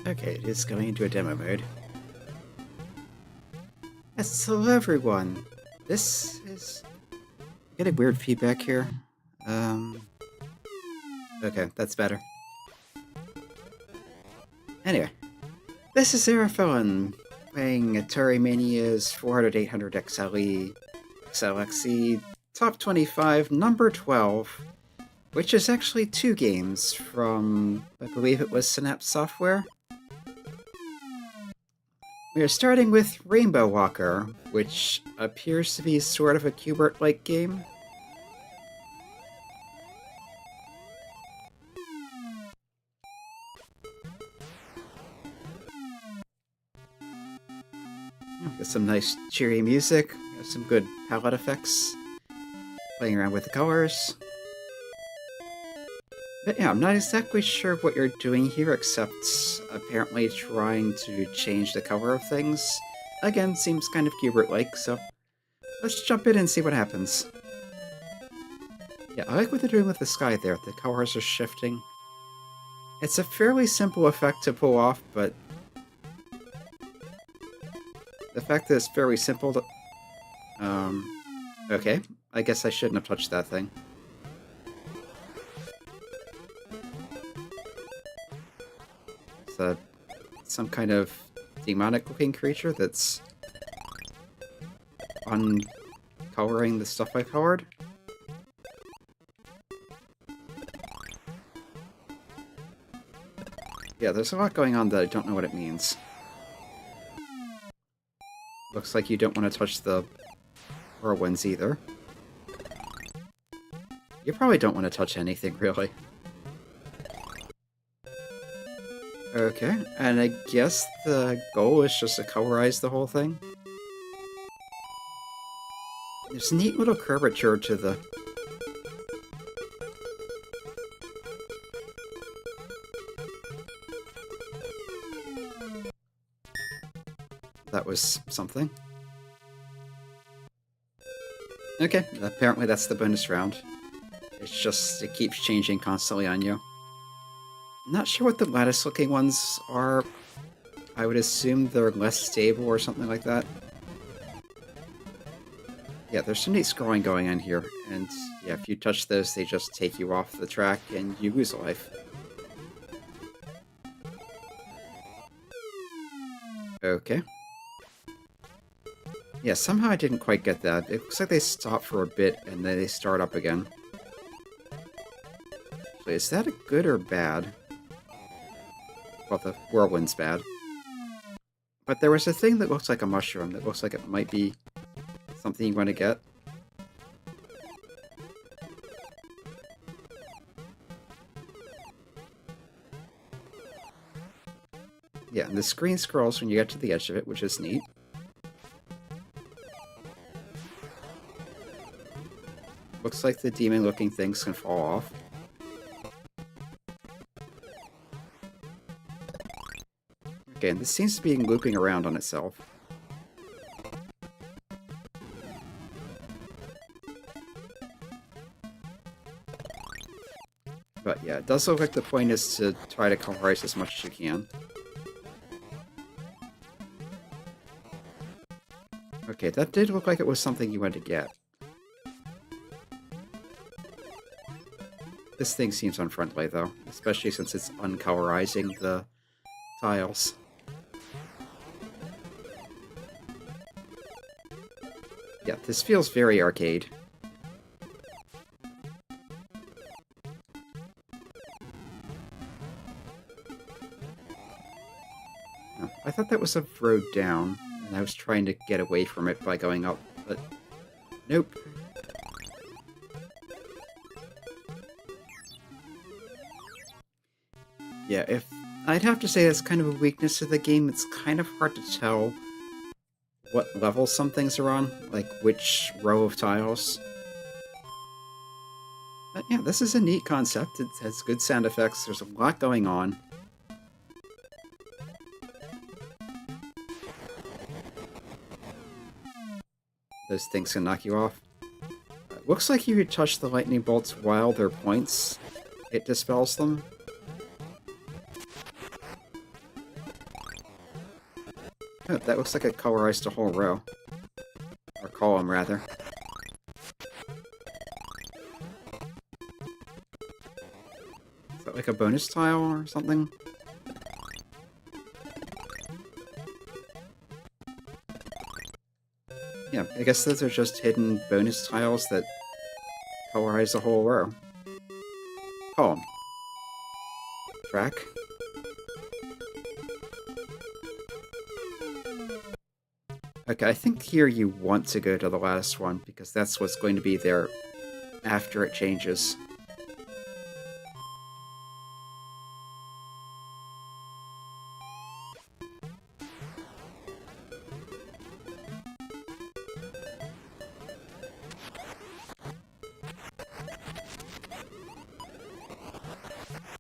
Okay, it is going into a demo mode. Yes, hello everyone. This is getting weird feedback here. Okay, that's better. Anyway, this is Arafellin playing Atarimania's 400-800 XLE XLXE Top 25 number 12, which is actually 2 games from, I believe it was Synapse Software. We are starting with Rainbow Walker, which appears to be sort of a Q-Bert-like game. Got some nice cheery music, got some good palette effects, playing around with the colors. But yeah, I'm not exactly sure what you're doing here, except apparently trying to change the color of things. Again, seems kind of Q-Bert-like, so let's jump in and see what happens. Yeah, I like what they're doing with the sky there. The colors are shifting. It's a fairly simple effect to pull off, but the fact that it's fairly simple to... okay, I guess I shouldn't have touched that thing. Some kind of demonic-looking creature that's uncoloring the stuff I colored. Yeah, there's a lot going on that I don't know what it means. Looks like you don't want to touch the whirlwinds either. You probably don't want to touch anything, really. Okay, and I guess the goal is just to colorize the whole thing. There's a neat little curvature to the... That was something. Okay, apparently that's the bonus round. It's just, it keeps changing constantly on you. Not sure what the lattice-looking ones are. I would assume they're less stable or something like that. Yeah, there's some neat scrolling going on here, and yeah, if you touch those, they just take you off the track and you lose a life. Okay. Yeah, somehow I didn't quite get that. It looks like they stop for a bit and then they start up again. So is that a good or bad? Well, the whirlwind's bad. But there was a thing that looks like a mushroom that looks like it might be something you want to get. Yeah, and the screen scrolls when you get to the edge of it, which is neat. Looks like the demon-looking things can fall off. Okay, and this seems to be looping around on itself. But yeah, it does look like the point is to try to colorize as much as you can. Okay, that did look like it was something you wanted to get. This thing seems unfriendly, though, especially since it's uncolorizing the tiles. this feels very arcade. Oh, I thought that was a road down, and I was trying to get away from it by going up, but nope. Yeah, if I'd have to say that's kind of a weakness of the game. It's kind of hard to tell what level some things are on, like which row of tiles. But yeah, this is a neat concept. It has good sound effects. There's a lot going on. Those things can knock you off. Looks like you could touch the lightning bolts while they're points. It dispels them. Oh, that looks like it colorized a whole row. Or column, rather. Is that like a bonus tile or something? Yeah, I guess those are just hidden bonus tiles that colorize a whole row. Column. Track. Okay, I think here you want to go to the last one, because that's what's going to be there after it changes.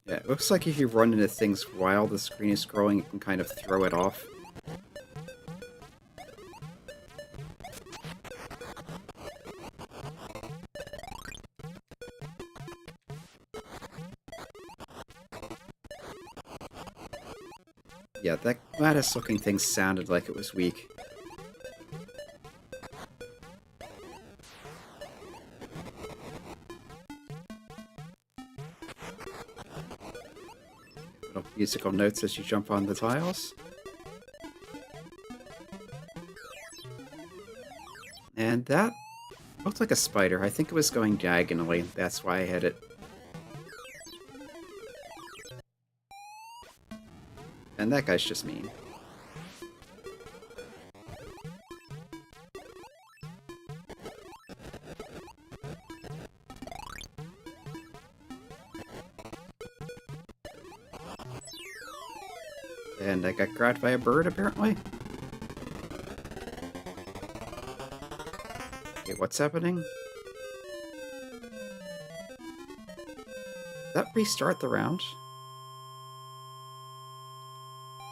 Yeah, it looks like if you run into things while the screen is scrolling, you can kind of throw it off. Yeah, that lattice-looking thing sounded like it was weak. Little musical notes as you jump on the tiles. And that looked like a spider. I think it was going diagonally. That's why I hit it. And that guy's just mean. And I got grabbed by a bird, apparently. Okay, what's happening? Did that restart the round?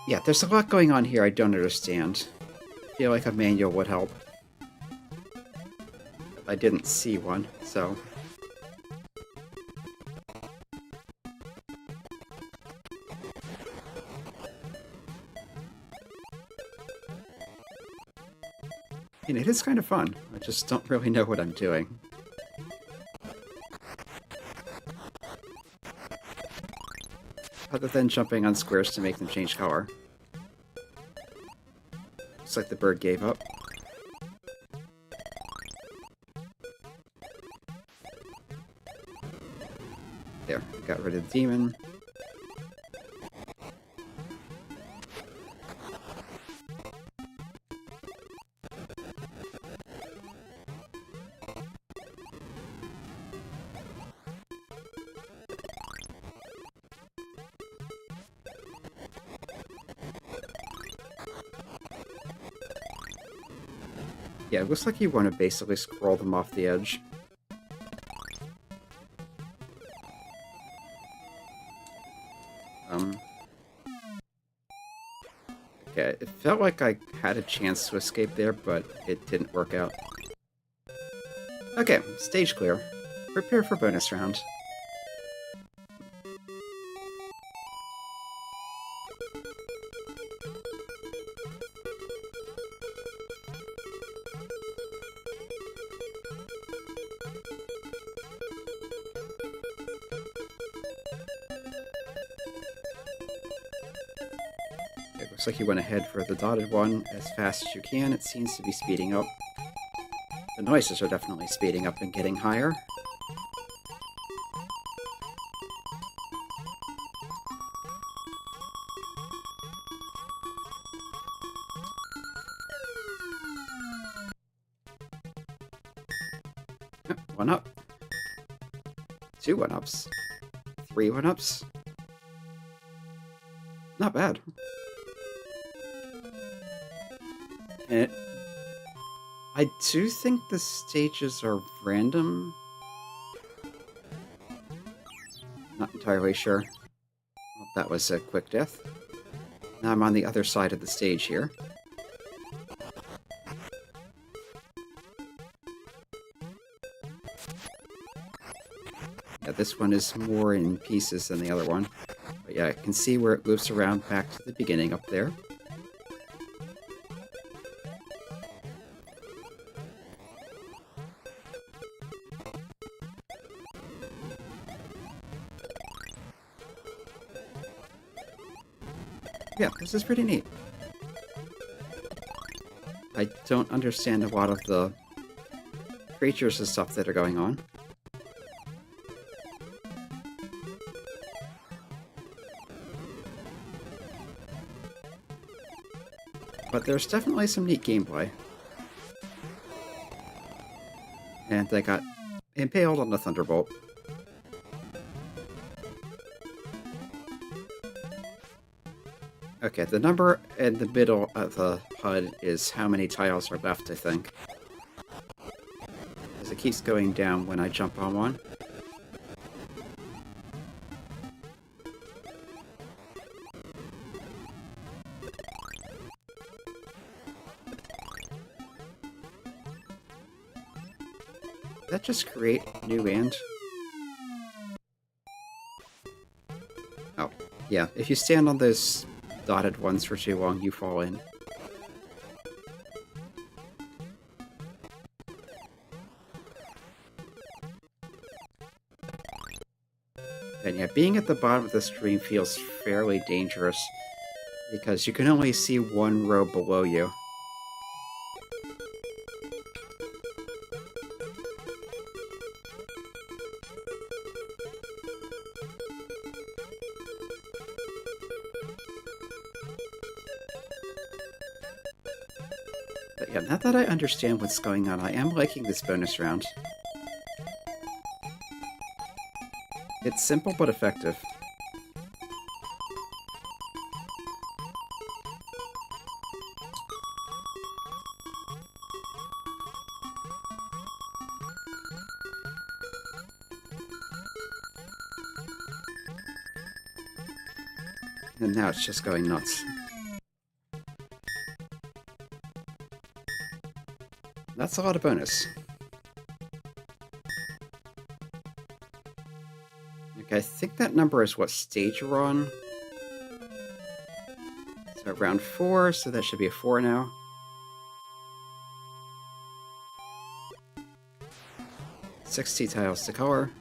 Yeah, there's a lot going on here I don't understand. I feel like a manual would help. But I didn't see one, so... And it is kind of fun. I just don't really know what I'm doing. Other than jumping on squares to make them change color. Looks like the bird gave up. There, got rid of the demon. Yeah, it looks like you want to basically scroll them off the edge. Okay, it felt like I had a chance to escape there, but it didn't work out. Okay, stage clear. Prepare for bonus round. Looks like you went ahead for the dotted one as fast as you can. It seems to be speeding up. The noises are definitely speeding up and getting higher. One up. 2 1-ups. 3 1-ups. Not bad. And I do think the stages are random. Not entirely sure. Well, that was a quick death. Now I'm on the other side of the stage here. Yeah, this one is more in pieces than the other one. But yeah, I can see where it moves around back to the beginning up there. Yeah, this is pretty neat. I don't understand a lot of the creatures and stuff that are going on. But there's definitely some neat gameplay. And they got impaled on the Thunderbolt. Okay, the number in the middle of the HUD is how many tiles are left, I think. Because it keeps going down when I jump on one. Did that just create new and? Oh, yeah. If you stand on those dotted ones for too long, you fall in. And yeah, being at the bottom of the screen feels fairly dangerous, because you can only see one row below you. But yeah, now that I understand what's going on, I am liking this bonus round. It's simple but effective. And now it's just going nuts. That's a lot of bonus. Okay, I think that number is what stage we're on. So round 4, so that should be a 4 now. "60 tiles to color.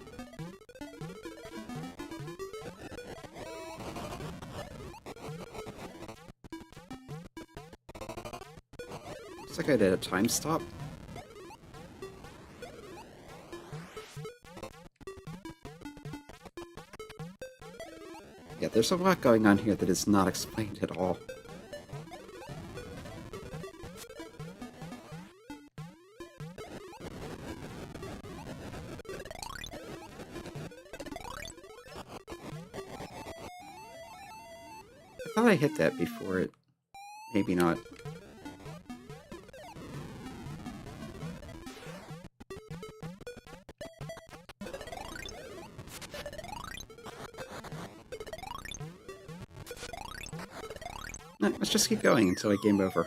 Looks like I did a time stop. Yeah, there's a lot going on here that is not explained at all. I thought I hit that before it. Maybe not. No, let's just keep going until I game over.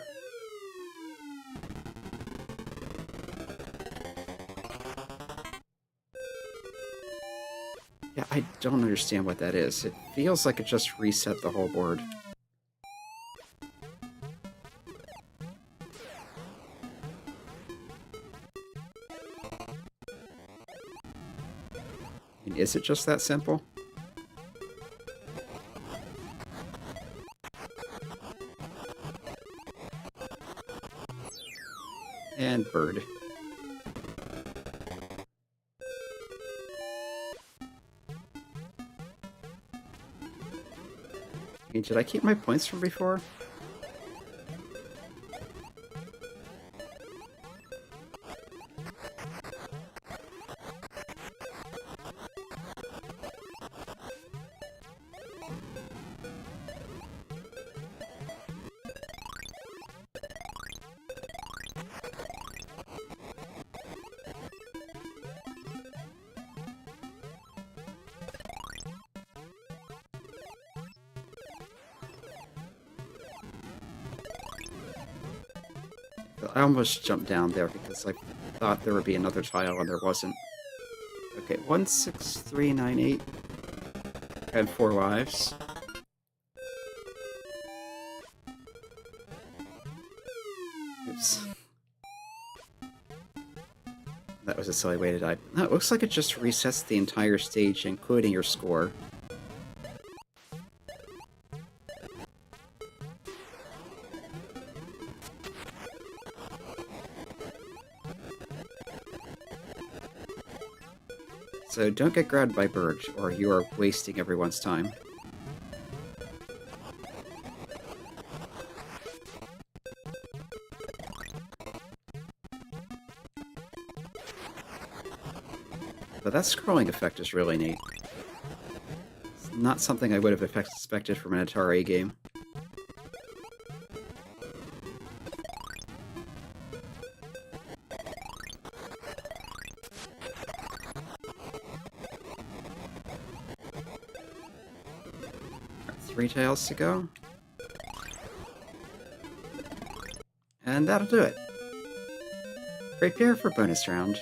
Yeah, I don't understand what that is. It feels like it just reset the whole board. And is it just that simple? And bird. Hey, did I keep my points from before? I almost jumped down there because I thought there would be another tile and there wasn't. Okay, 16398 and 4 lives. Oops. That was a silly way to die. No, it looks like it just resets the entire stage, including your score. So don't get grabbed by Bird, or you are wasting everyone's time. But that scrolling effect is really neat. It's not something I would have expected from an Atari game. Three tiles to go. And that'll do it. Prepare for bonus round.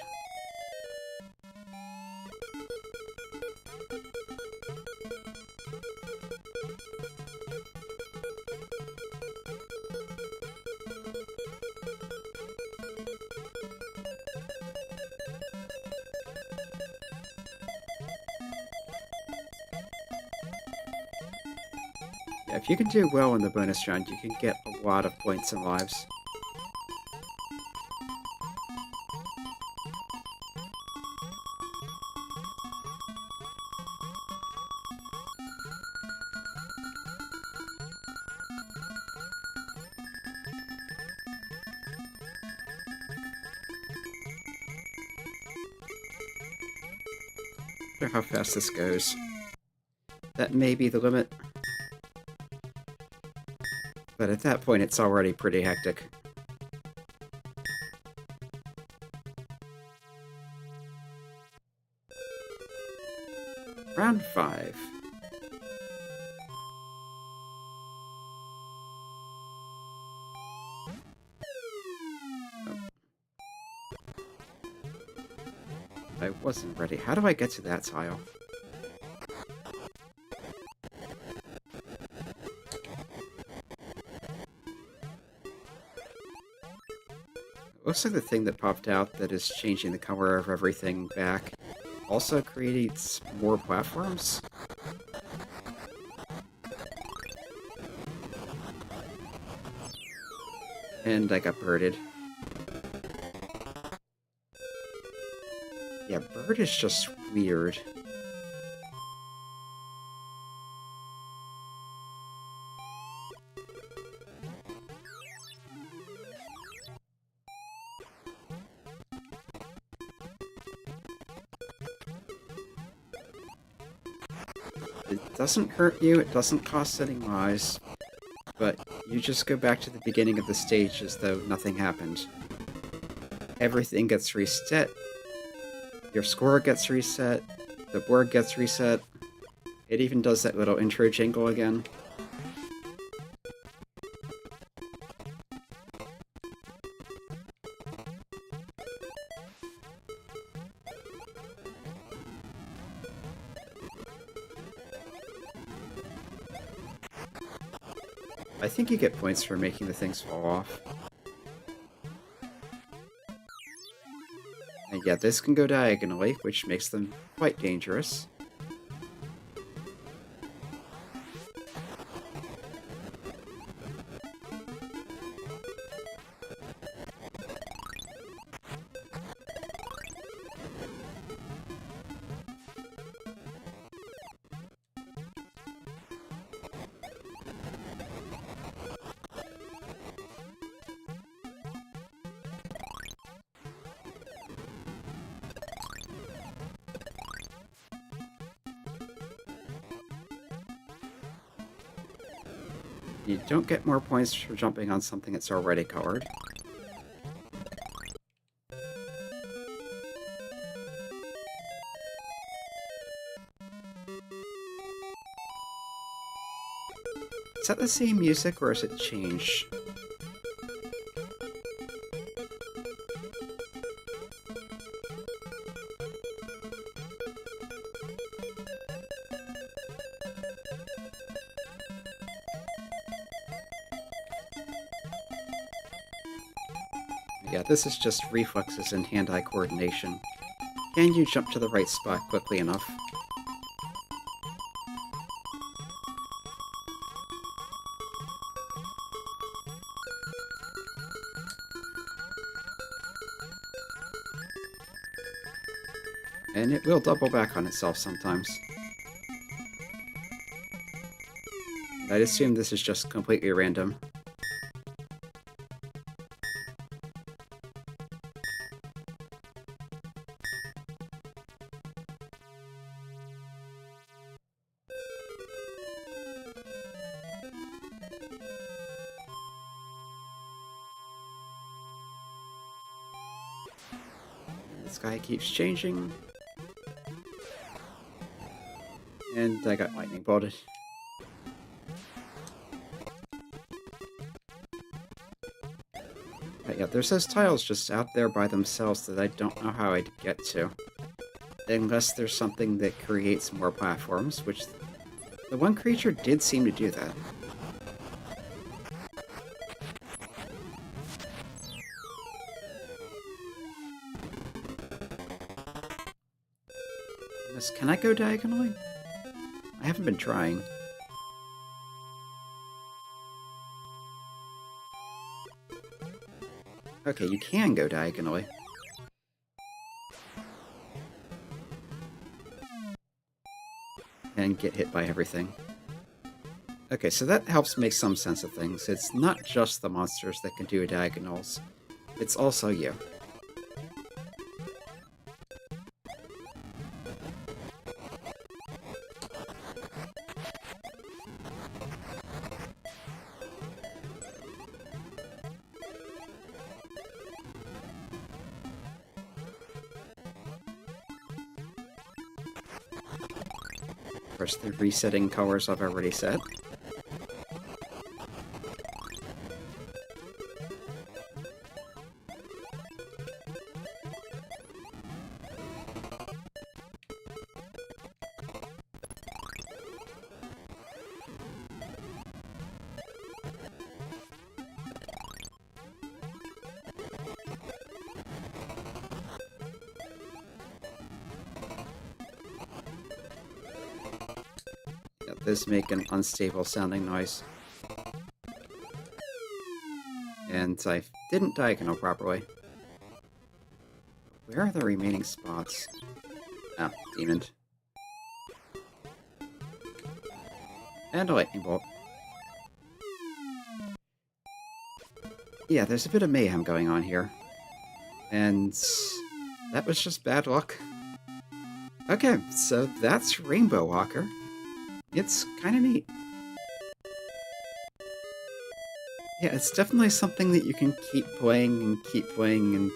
Yeah, if you can do well in the bonus round, you can get a lot of points and lives. I wonder how fast this goes. That may be the limit. But at that point, it's already pretty hectic. Round 5. Oh. I wasn't ready. How do I get to that tile? Looks like the thing that popped out that is changing the color of everything back also creates more platforms. And I got birded. Yeah, bird is just weird. It doesn't hurt you, it doesn't cost any lives, but you just go back to the beginning of the stage as though nothing happened. Everything gets reset, your score gets reset, the board gets reset, it even does that little intro jingle again. I think you get points for making the things fall off. And yeah, this can go diagonally, which makes them quite dangerous. You don't get more points for jumping on something that's already colored. Is that the same music, or has it changed? Yeah, this is just reflexes and hand-eye coordination. Can you jump to the right spot quickly enough? And it will double back on itself sometimes. I'd assume this is just completely random. The sky keeps changing. And I got lightning bolted. But yeah, there's those tiles just out there by themselves that I don't know how I'd get to. Unless there's something that creates more platforms, which the one creature did seem to do that. Can I go diagonally? I haven't been trying. Okay, you can go diagonally. And get hit by everything. Okay, so that helps make some sense of things. It's not just the monsters that can do diagonals. It's also you. Of course, the resetting colors I've already set. Those make an unstable sounding noise. And I didn't diagonal properly. Where are the remaining spots? Ah, demon. And a lightning bolt. Yeah, there's a bit of mayhem going on here. And that was just bad luck. Okay, so that's Rainbow Walker. It's kind of neat. Yeah, it's definitely something that you can keep playing, and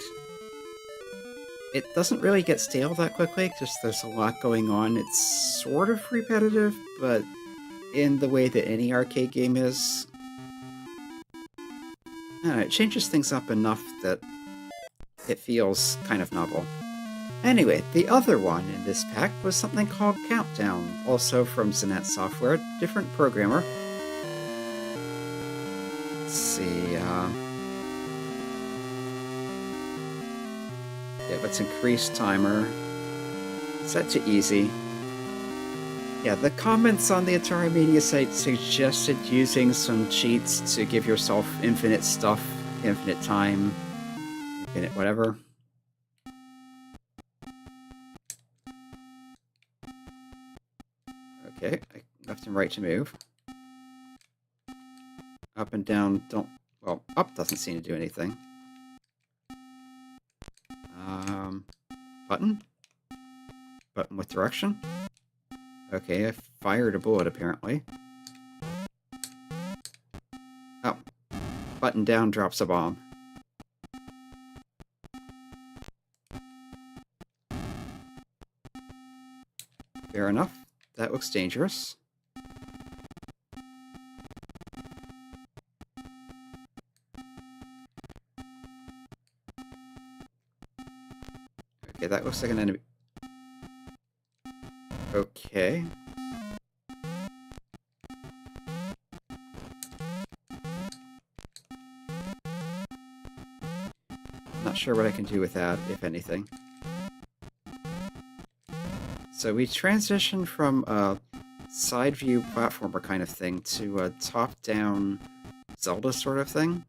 it doesn't really get stale that quickly, just there's a lot going on. It's sort of repetitive, but in the way that any arcade game is. I don't know, it changes things up enough that it feels kind of novel. Anyway, the other one in this pack was something called Countdown, also from Synapse Software, different programmer. Let's see, yeah, let's increase timer, set to easy. Yeah, the comments on the Atarimania site suggested using some cheats to give yourself infinite stuff, infinite time, infinite whatever. Okay, left and right to move. Up and down don't... Well, up doesn't seem to do anything. Button? Button with direction? Okay, I fired a bullet apparently. button down drops a bomb. Fair enough. That looks dangerous. Okay, that looks like an enemy. Okay. Not sure what I can do with that, if anything. So we transitioned from a side view platformer kind of thing to a top-down Zelda sort of thing.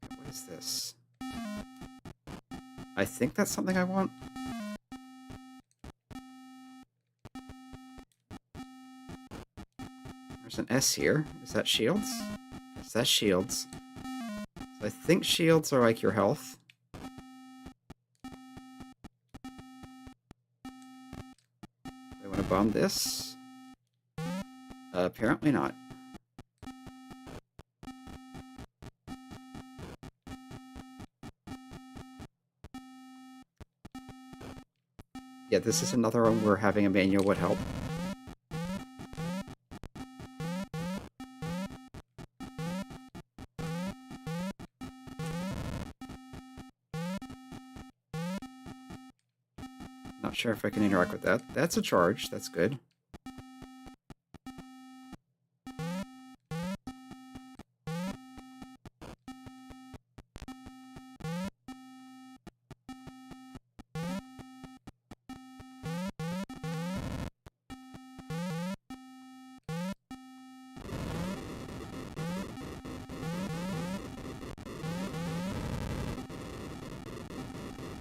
What is this? I think that's something I want. There's an S here. Is that shields? Yes, that's shields. So I think shields are like your health. I want to bomb this? Apparently not. Yeah, this is another one where having a manual would help. Not sure if I can interact with that. That's a charge. That's good.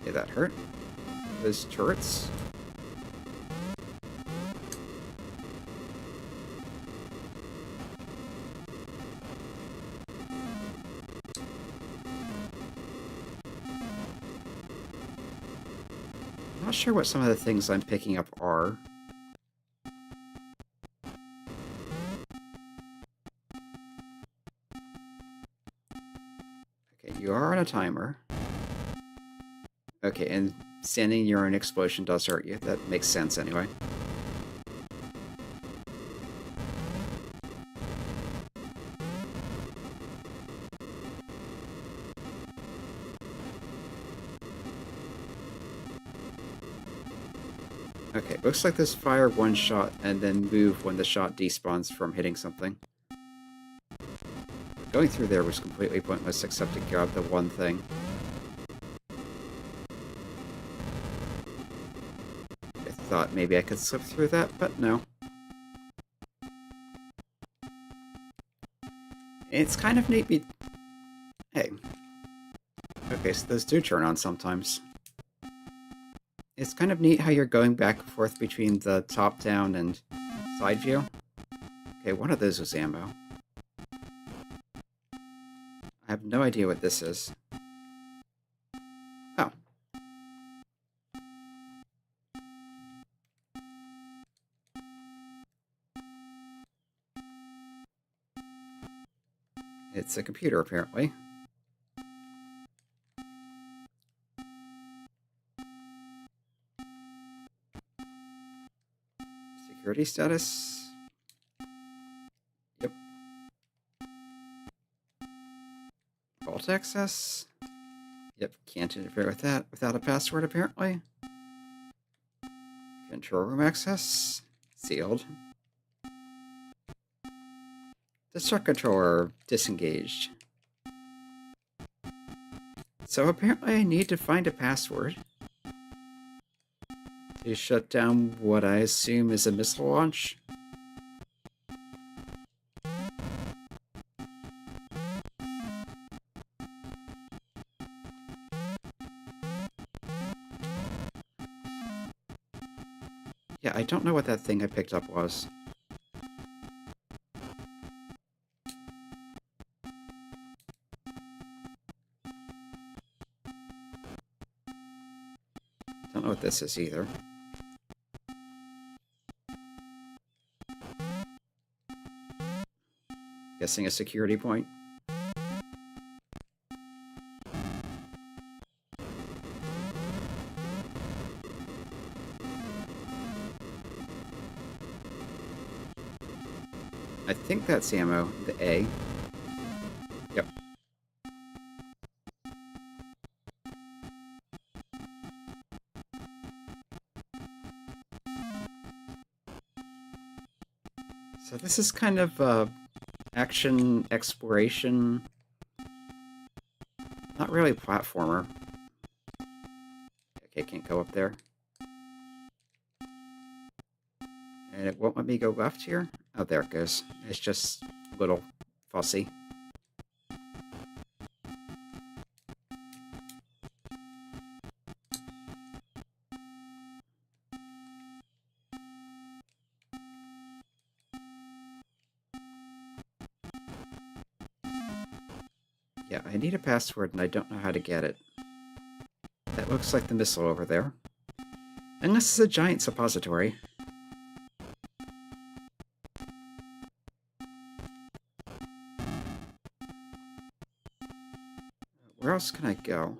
Okay, that hurt. Those turrets. I'm not sure what some of the things I'm picking up are. Okay, you are on a timer. Okay, and standing near an explosion does hurt you. That makes sense anyway. Okay, looks like this fire one shot and then move when the shot despawns from hitting something. Going through there was completely pointless except to grab the one thing. I thought maybe I could slip through that, but no. It's kind of neat Hey. Okay, so those do turn on sometimes. It's kind of neat how you're going back and forth between the top-down and side view. Okay, one of those was ammo. I have no idea what this is. Oh. It's a computer, apparently. Security status. Yep. Vault access. Yep, can't interfere with that without a password, apparently. Control room access. Sealed. Destruct controller disengaged. So apparently I need to find a password to shut down what I assume is a missile launch. Yeah, I don't know what that thing I picked up was. know what this is either. Guessing a security point. I think that's ammo, the A. Yep. So this is kind of action exploration. Not really platformer. Okay, can't go up there. And it won't let me go left here? Oh, there it goes. It's just a little fussy. Yeah, I need a password and I don't know how to get it. That looks like the missile over there. Unless it's a giant suppository. Where else can I go?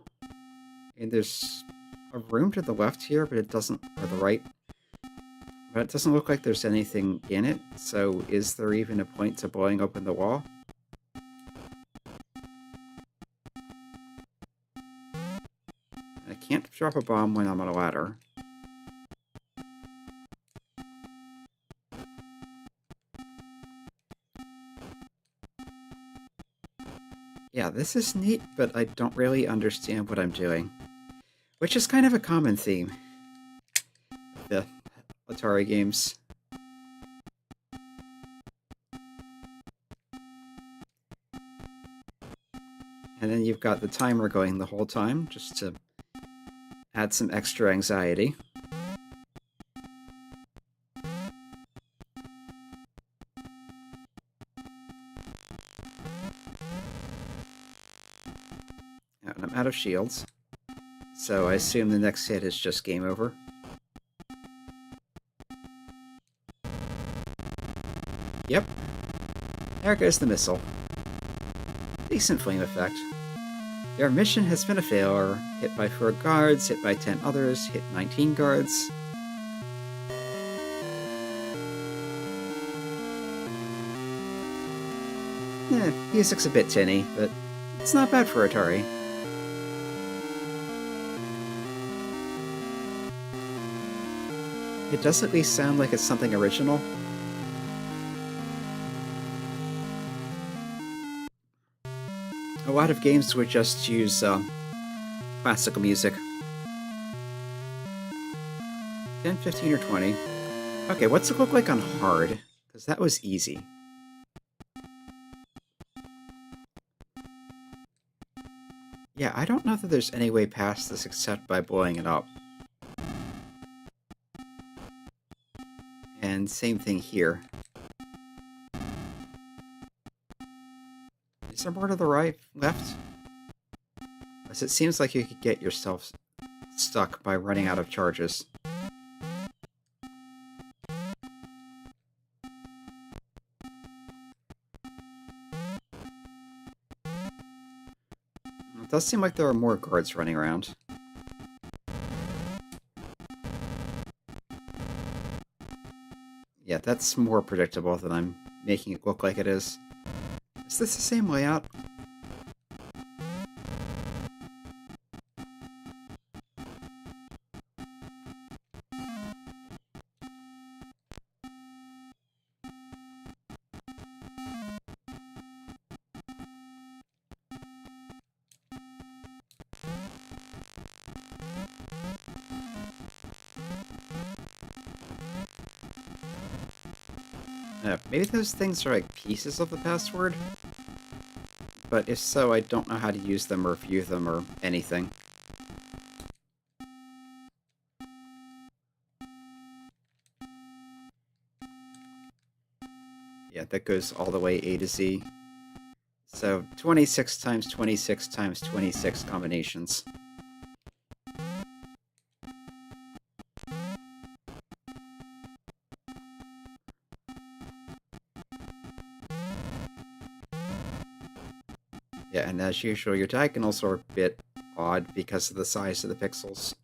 And there's a room to the left here, but it doesn't, or the right. But it doesn't look like there's anything in it, so is there even a point to blowing open the wall? I can't drop a bomb when I'm on a ladder. Yeah, this is neat, but I don't really understand what I'm doing. Which is kind of a common theme. The Atari games. And then you've got the timer going the whole time, just to add some extra anxiety. And I'm out of shields, so I assume the next hit is just game over. Yep. There goes the missile. Decent flame effect. Your mission has been a failure. Hit by 4 guards, hit by 10 others, hit 19 guards. Music's a bit tinny, but it's not bad for Atari. It does at least sound like it's something original. A lot of games would just use classical music. 10, 15, or 20. Okay, what's it look like on hard? Because that was easy. Yeah, I don't know that there's any way past this except by blowing it up. And same thing here. Is there more to the right, left? As it seems like you could get yourself stuck by running out of charges. It does seem like there are more guards running around. Yeah, that's more predictable than I'm making it look like it is. Is this the same layout? Maybe those things are like pieces of the password? But if so, I don't know how to use them or view them or anything. Yeah, that goes all the way A to Z. So 26 times 26 times 26 combinations. Yeah, and as usual, your diagonals are a bit odd because of the size of the pixels.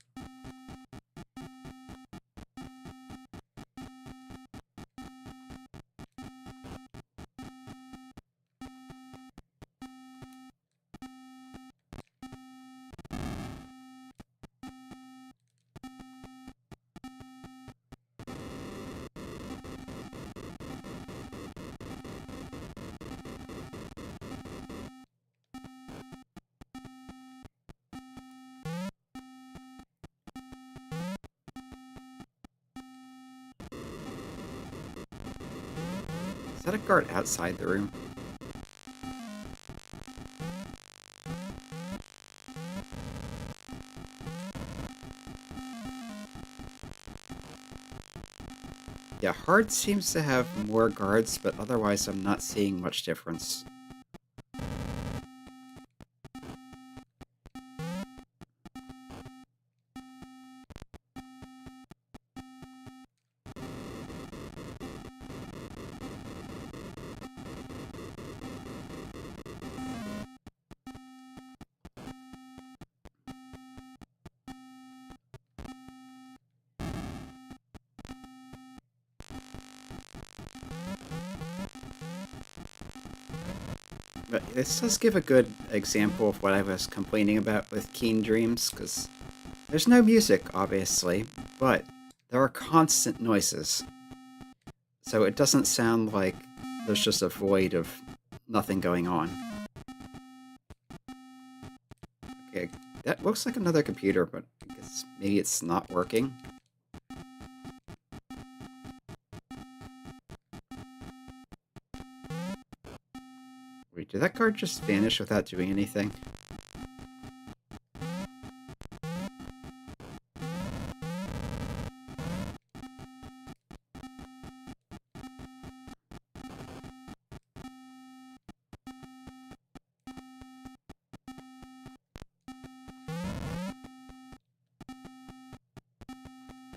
Is that a guard outside the room? Yeah, hard seems to have more guards, but otherwise I'm not seeing much difference. But this does give a good example of what I was complaining about with Keen Dreams, because there's no music, obviously, but there are constant noises. So it doesn't sound like there's just a void of nothing going on. Okay, that looks like another computer, but I guess maybe it's not working. Wait, did that card just vanish without doing anything?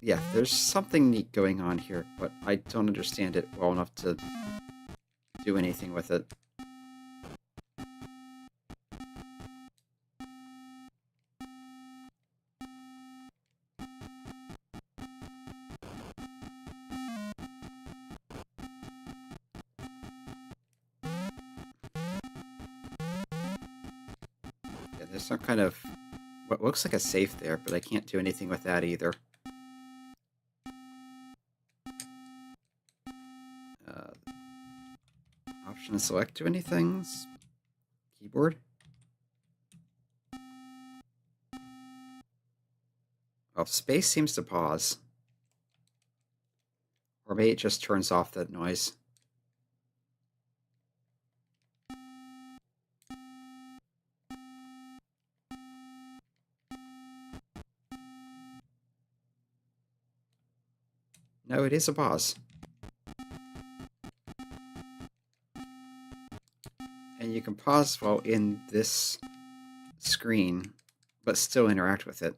Yeah, there's something neat going on here, but I don't understand it well enough to do anything with it. Yeah, there's some kind of what looks like a safe there, but I can't do anything with that either. Option select to anything. Keyboard. Well, space seems to pause. Or maybe it just turns off that noise. No, it is a pause. And you can pause while in this screen, but still interact with it.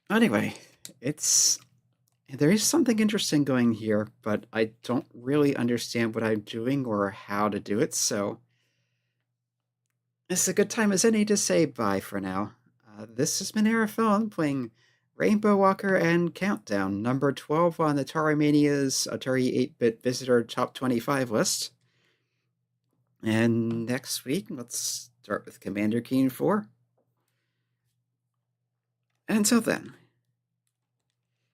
Anyway, there is something interesting going here, but I don't really understand what I'm doing or how to do it, so it's a good time as any to say bye for now. This has been Arafone playing Rainbow Walker and Countdown, number 12 on Atarimania's Atari 8-bit Visitor Top 25 list. And next week, let's start with Commander Keen 4. And until then,